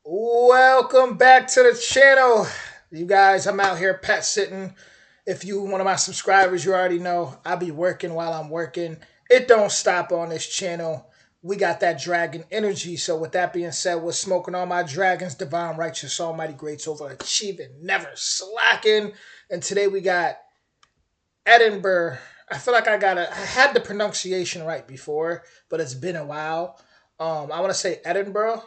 Welcome back to the channel. You guys, I'm out here pet sitting. If you one of my subscribers, you already know I be working while I'm working. It don't stop on this channel. We got that dragon energy. So with that being said, we're smoking all my dragons, divine, righteous, almighty, greats, overachieving, never slacking. And today we got Edinburgh. I feel like I had the pronunciation right before, but it's been a while. I want to say Edinburgh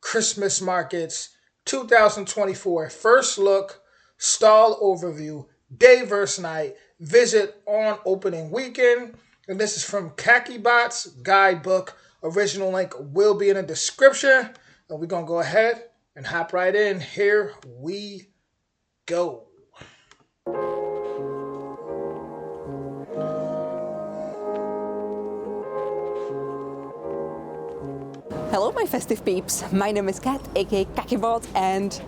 Christmas Markets 2024. First look, stall overview, day versus night, visit on opening weekend. And this is from Kakibot's guidebook. Original link will be in the description. And we're going to go ahead and hop right in. Here we go. Hello, my festive peeps. My name is Kat, aka Kakibot, and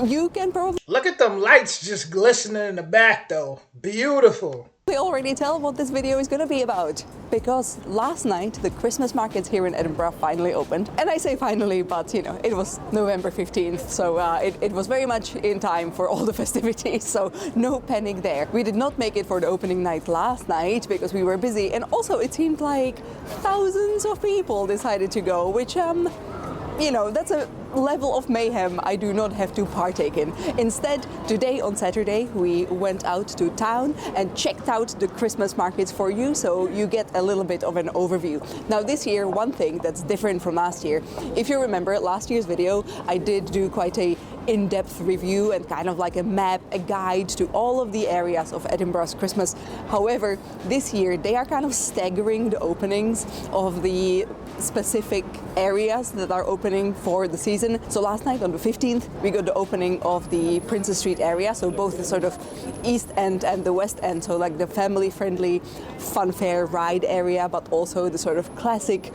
you can probably Look at them lights just glistening in the back, though. Beautiful. already tell what this video is going to be about. Because last night, the Christmas markets here in Edinburgh finally opened. And I say finally, but you know, it was November 15th, so it was very much in time for all the festivities, so no panic there. We did not make it for the opening night last night because we were busy, and also it seemed like thousands of people decided to go, which you know, that's a level of mayhem I do not have to partake in. Instead, today on Saturday, we went out to town and checked out the Christmas markets for you, so you get a little bit of an overview. Now this year, one thing that's different from last year, if you remember last year's video, I did do quite a in-depth review and kind of like a map, a guide to all of the areas of Edinburgh's Christmas. However, this year they are kind of staggering the openings of the specific areas that are opening for the season. So last night on the 15th, we got the opening of the Princess Street area, so both the sort of east end and the west end, so like the family-friendly fun fair ride area, but also the sort of classic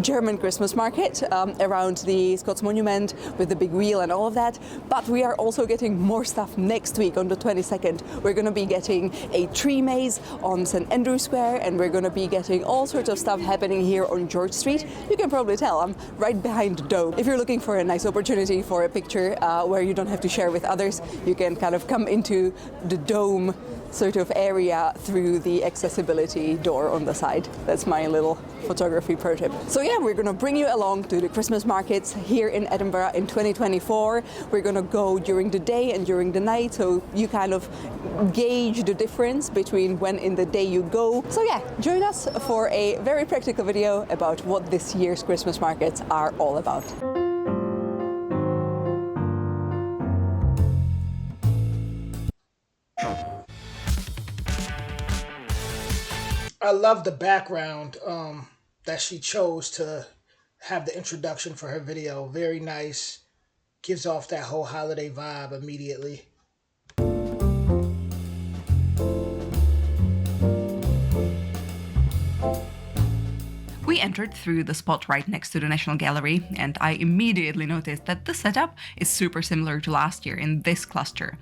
German Christmas market around the Scots Monument with the big wheel and all of that. But we are also getting more stuff next week on the 22nd. We're going to be getting a tree maze on St. Andrew Square, and we're going to be getting all sorts of stuff happening here on George Street. You can probably tell I'm right behind the dome. If you're looking for a nice opportunity for a picture where you don't have to share with others, you can kind of come into the dome sort of area through the accessibility door on the side. That's my little photography pro tip. So yeah, we're gonna bring you along to the Christmas markets here in Edinburgh in 2024. We're gonna go during the day and during the night, so you kind of gauge the difference between when in the day you go. So yeah, join us for a very practical video about what this year's Christmas markets are all about. I love the background that she chose to have the introduction for her video. Very nice. Gives off that whole holiday vibe immediately. We entered through the spot right next to the National Gallery, and I immediately noticed that the setup is super similar to last year in this cluster.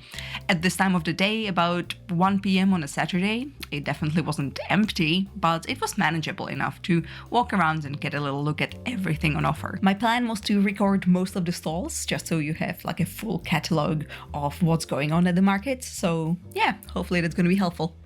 At this time of the day, about 1 p.m. on a Saturday, it definitely wasn't empty, but it was manageable enough to walk around and get a little look at everything on offer. My plan was to record most of the stalls, just so you have like a full catalog of what's going on at the market, so yeah, hopefully that's going to be helpful.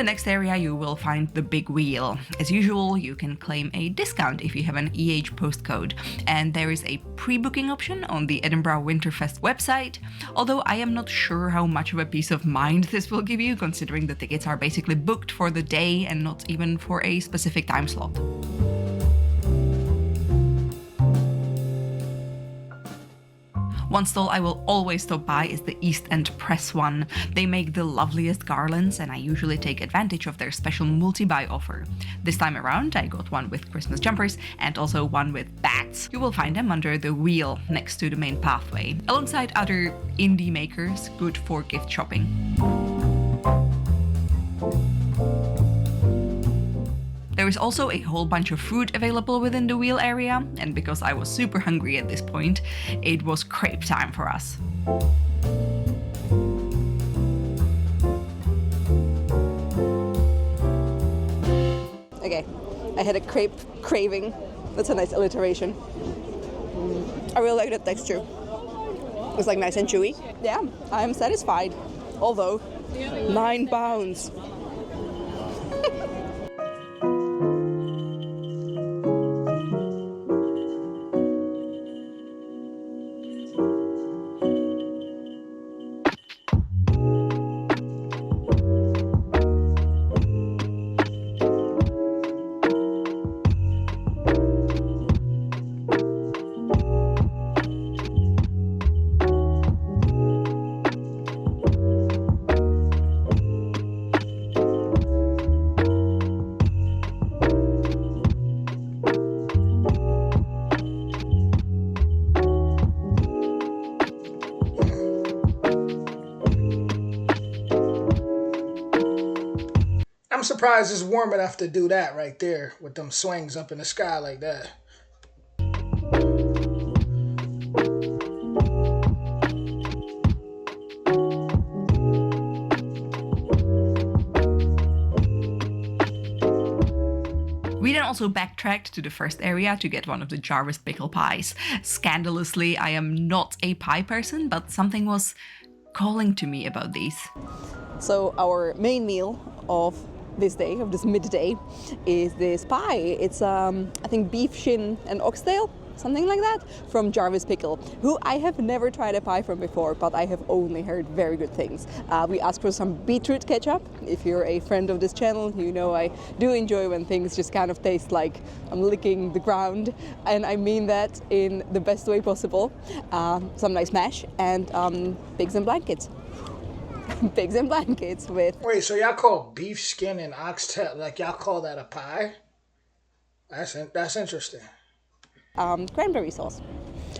the next area you will find the big wheel. As usual, you can claim a discount if you have an EH postcode, and there is a pre-booking option on the Edinburgh Winterfest website, although I am not sure how much of a peace of mind this will give you, considering the tickets are basically booked for the day and not even for a specific time slot. One stall I will always stop by is the East End Press one. They make the loveliest garlands and I usually take advantage of their special multi-buy offer. This time around I got one with Christmas jumpers and also one with bats. You will find them under the wheel next to the main pathway, alongside other indie makers good for gift shopping. There is also a whole bunch of food available within the wheel area, and because I was super hungry at this point, it was crepe time for us. Okay, I had a crepe craving. That's a nice alliteration. I really like that texture. It's like nice and chewy. Yeah, I'm satisfied. Although, £9. I'm surprised it's warm enough to do that right there with them swings up in the sky like that. We then also backtracked to the first area to get one of the Jarvis pickle pies. Scandalously, I am not a pie person, but something was calling to me about these. So our main meal of this day, of this midday, is this pie. It's I think beef shin and oxtail, something like that, from Jarvis Pickle, who I have never tried a pie from before, but I have only heard very good things. We asked for some beetroot ketchup. If you're a friend of this channel, you know I do enjoy when things just kind of taste like I'm licking the ground, and I mean that in the best way possible. Some nice mash and pigs and blankets. Pigs and blankets with... Wait, so y'all call beef skin and oxtail, like y'all call that a pie? That's interesting. Cranberry sauce,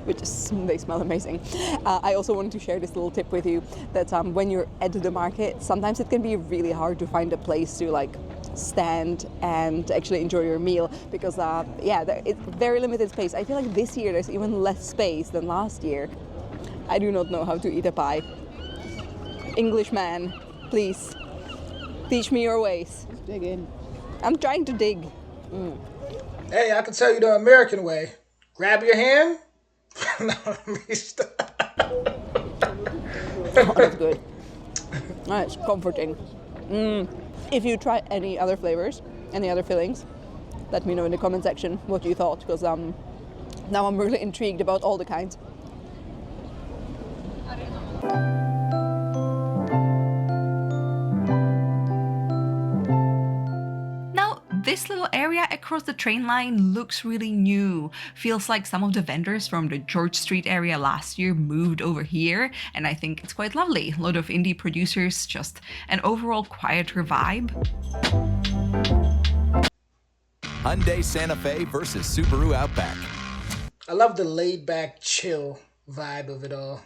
which they smell amazing. I also wanted to share this little tip with you that when you're at the market, sometimes it can be really hard to find a place to like stand and actually enjoy your meal because it's very limited space. I feel like this year there's even less space than last year. I do not know how to eat a pie. Englishman, please teach me your ways. Dig in. I'm trying to dig. Hey, I can tell you the American way. Grab your hand. No, let me stop. Oh, that's good. That's comforting. If you try any other flavors, any other fillings, let me know in the comment section what you thought, because now I'm really intrigued about all the kinds. This little area across the train line looks really new. Feels like some of the vendors from the George Street area last year moved over here, and I think it's quite lovely. A lot of indie producers, just an overall quieter vibe. Hyundai Santa Fe versus Subaru Outback. I love the laid back, chill vibe of it all.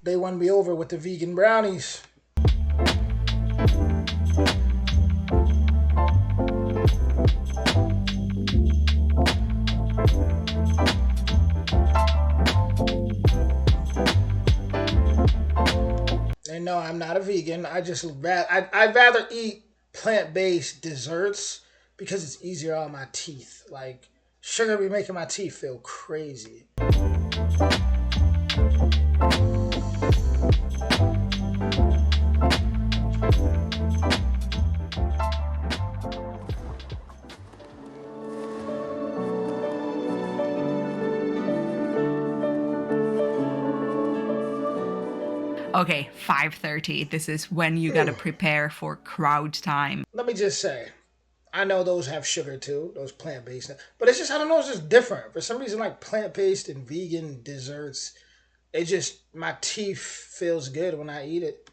They won me over with the vegan brownies. And no, I'm not a vegan. I'd rather eat plant-based desserts because it's easier on my teeth. Like, sugar be making my teeth feel crazy. Okay, 5:30. This is when you gotta prepare for crowd time. Let me just say, I know those have sugar too, those plant-based, but it's just, I don't know, it's just different. For some reason, like plant-based and vegan desserts, it just, my teeth feels good when I eat it.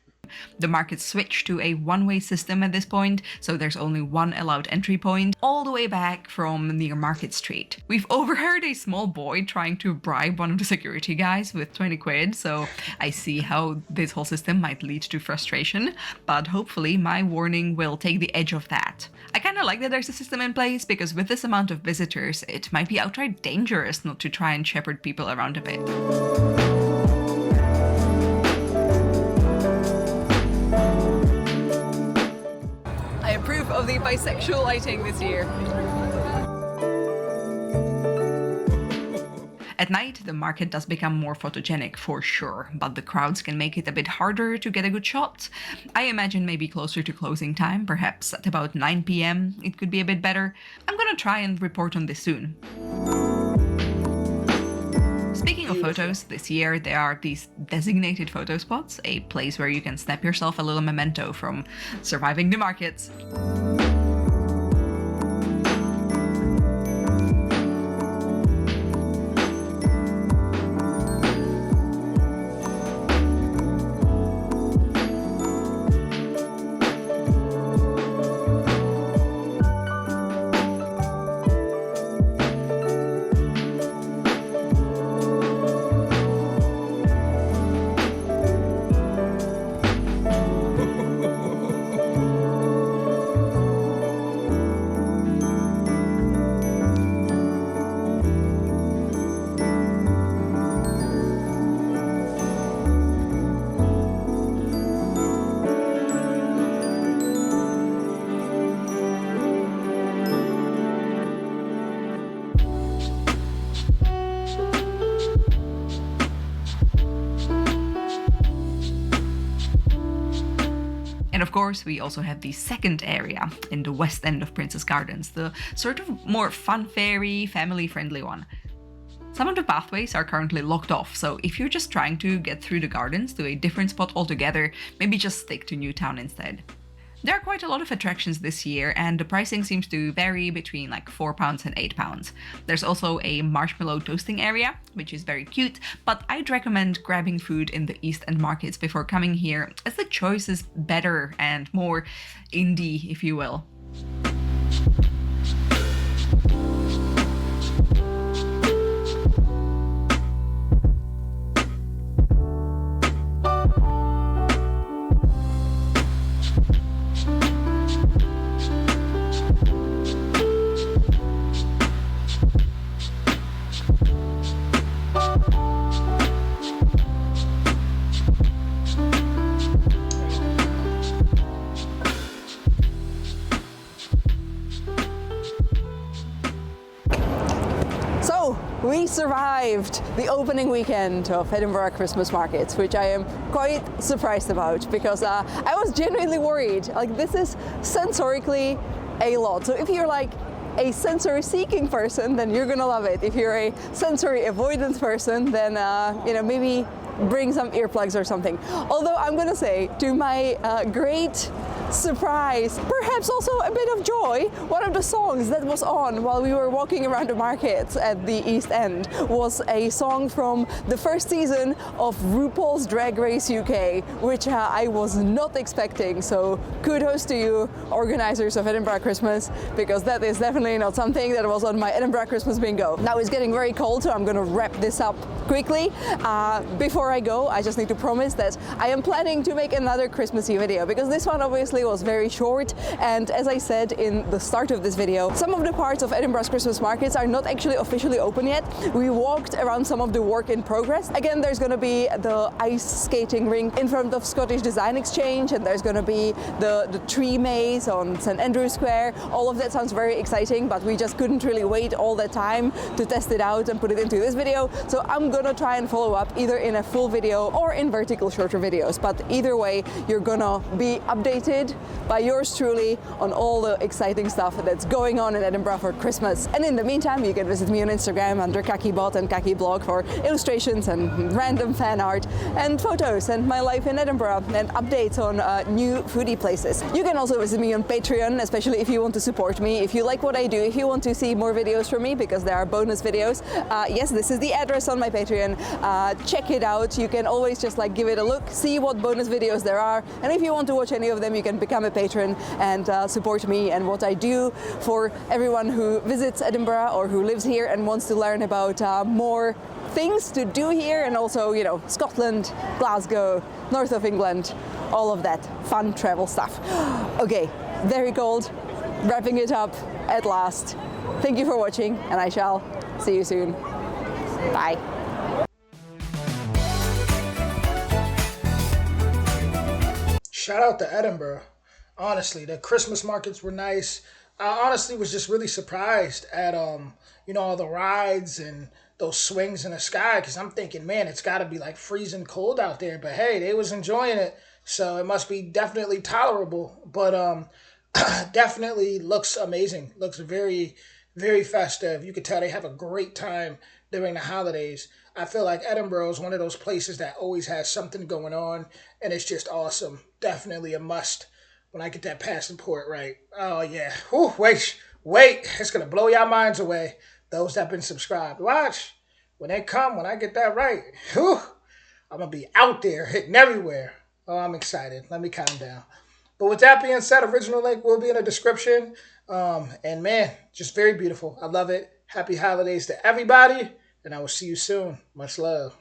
The market switched to a one-way system at this point, so there's only one allowed entry point, all the way back from near Market Street. We've overheard a small boy trying to bribe one of the security guys with 20 quid, so I see how this whole system might lead to frustration, but hopefully my warning will take the edge of that. I kinda like that there's a system in place, because with this amount of visitors, it might be outright dangerous not to try and shepherd people around a bit. I approve of the bisexual lighting this year. At night, the market does become more photogenic for sure, but the crowds can make it a bit harder to get a good shot. I imagine maybe closer to closing time, perhaps at about 9 p.m, it could be a bit better. I'm gonna try and report on this soon. Speaking of photos, this year there are these designated photo spots, a place where you can snap yourself a little memento from surviving the markets. And of course, we also have the second area in the west end of Princess Gardens, the sort of more fun-fairy, family-friendly one. Some of the pathways are currently locked off, so if you're just trying to get through the gardens to a different spot altogether, maybe just stick to Newtown instead. There are quite a lot of attractions this year, and the pricing seems to vary between like £4 and £8. There's also a marshmallow toasting area, which is very cute, but I'd recommend grabbing food in the East End markets before coming here, as the choice is better and more indie, if you will. We survived the opening weekend of Edinburgh Christmas markets, which I am quite surprised about, because I was genuinely worried. Like, this is sensorically a lot. So if you're like a sensory seeking person, then you're gonna love it. If you're a sensory avoidance person, then maybe bring some earplugs or something. Although I'm gonna say, to my great surprise, perhaps also a bit of joy, one of the songs that was on while we were walking around the markets at the East End was a song from the first season of RuPaul's Drag Race UK, which I was not expecting. So kudos to you, organizers of Edinburgh Christmas, because that is definitely not something that was on my Edinburgh Christmas bingo. Now it's getting very cold, so I'm gonna wrap this up quickly. Before I go, I just need to promise that I am planning to make another Christmassy video, because this one obviously was very short, and as I said in the start of this video, some of the parts of Edinburgh's Christmas markets are not actually officially open yet. We walked around some of the work in progress. Again, there's going to be the ice skating rink in front of Scottish Design Exchange, and there's going to be the tree maze on St Andrew's Square. All of that sounds very exciting, but we just couldn't really wait all that time to test it out and put it into this video. So I'm gonna try and follow up either in a full video or in vertical shorter videos, but either way, you're gonna be updated updated by yours truly on all the exciting stuff that's going on in Edinburgh for Christmas. And in the meantime, you can visit me on Instagram under KakiBot and KakiBlog for illustrations and random fan art and photos and my life in Edinburgh and updates on new foodie places. You can also visit me on Patreon, especially if you want to support me. If you like what I do, if you want to see more videos from me, because there are bonus videos, yes, this is the address on my Patreon. Check it out. You can always just like give it a look, see what bonus videos there are, and if you want to watch any of them, you can become a patron and support me and what I do for everyone who visits Edinburgh or who lives here and wants to learn about more things to do here, and also, you know, Scotland, Glasgow, north of England, all of that fun travel stuff. Okay, very cold, wrapping it up at last. Thank you for watching, and I shall see you soon. Bye. Shout out to Edinburgh. Honestly, the Christmas markets were nice. I honestly was just really surprised at all the rides and those swings in the sky, because I'm thinking, man, it's got to be like freezing cold out there. But hey, they was enjoying it, so it must be definitely tolerable. But definitely looks amazing. Looks very, very festive. You could tell they have a great time during the holidays. I feel like Edinburgh is one of those places that always has something going on, and it's just awesome. Definitely a must when I get that passport right. Oh, yeah. Whew, wait. It's going to blow your minds away, those that have been subscribed. Watch. When they come, when I get that right, whew, I'm going to be out there hitting everywhere. Oh, I'm excited. Let me calm down. But with that being said, original link will be in the description. And man, just very beautiful. I love it. Happy holidays to everybody. And I will see you soon. Much love.